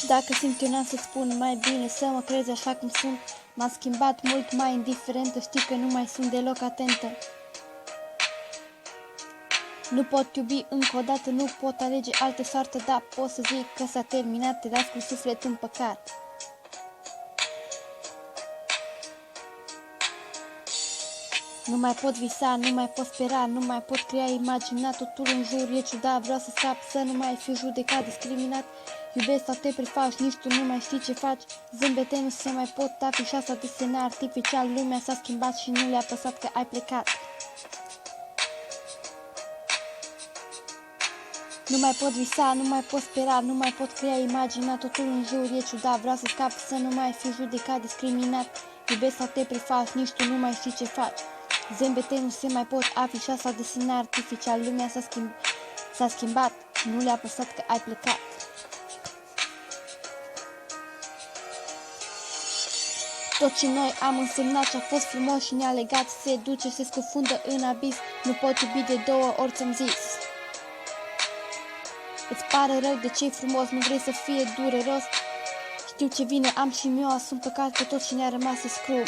Dacă simt eu n-am să-ți spun, mai bine să mă crezi așa cum sunt. M-am schimbat mult mai indiferentă, știi că nu mai sunt deloc atentă. Nu pot iubi încă o dată, nu pot alege altă soartă, dar pot să zic că s-a terminat, te las cu sufletul împăcat. Nu mai pot visa, nu mai pot spera, nu mai pot crea, imagina, totul în jur e ciudat. Vreau să scap, să nu mai fiu judecat, discriminat. Iubesc sau te prefaci, nici tu nu mai știi ce faci. Zâmbete nu se mai pot afișa sau desena artificial. Lumea s-a schimbat și nu le-a păsat că ai plecat. Nu mai pot visa, nu mai pot spera, nu mai pot crea, imagina, totul în jur e ciudat. Vreau să scap, să nu mai fiu judecat, discriminat. Iubesc sau te prefaci, nici tu nu mai știi ce faci. Zâmbete nu se mai pot afișa sau desena artificial. Lumea s-a schimbat, nu le-a păsat că ai plecat. Tot ce noi am însemnat ce a fost frumos și ne-a legat se duce, se scufundă în abis. Nu pot iubi de două ori, ți-am zis. Îți pare rău de ce-i frumos, nu vrei să fie dureros. Știu ce vine, am și eu, asum păcat că tot ce ne-a rămas e scrum.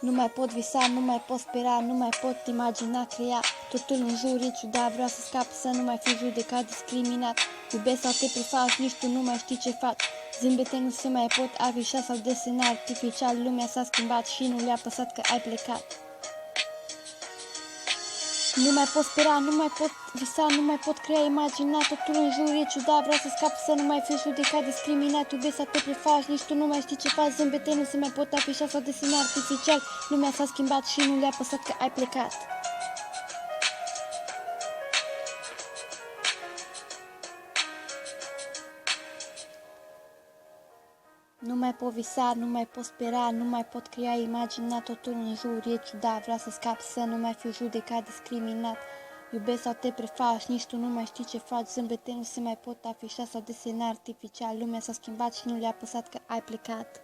Nu mai pot visa, nu mai pot spera, nu mai pot imagina, crea. Totul în jur e ciudat, vreau să scap, să nu mai fiu judecat, discriminat. Iubesc sau te prefaci, nici tu nu mai știi ce faci. Zâmbete nu se mai pot afișa sau desena artificial. Lumea s-a schimbat și nu le-a păsat că ai plecat. Nu mai pot spera, nu mai pot visa, nu mai pot crea, imagina, totul în jur e ciudat. Vreau să scap, să nu mai fiu judecat, discriminat. Iubesc sau te prefaci, nici tu nu mai știi ce faci. Zâmbete nu se mai pot afișa sau desena artificial. Lumea s-a schimbat și nu le-a păsat că ai plecat. Nu mai pot visa, nu mai pot spera, nu mai pot crea, imagina, totul în jur e ciudat. Vreau să scap, să nu mai fiu judecat, discriminat. Iubesc sau te prefaci, nici tu nu mai știi ce faci. Zâmbete nu se mai pot afișa sau desena artificial. Lumea s-a schimbat și nu le-a păsat că ai plecat.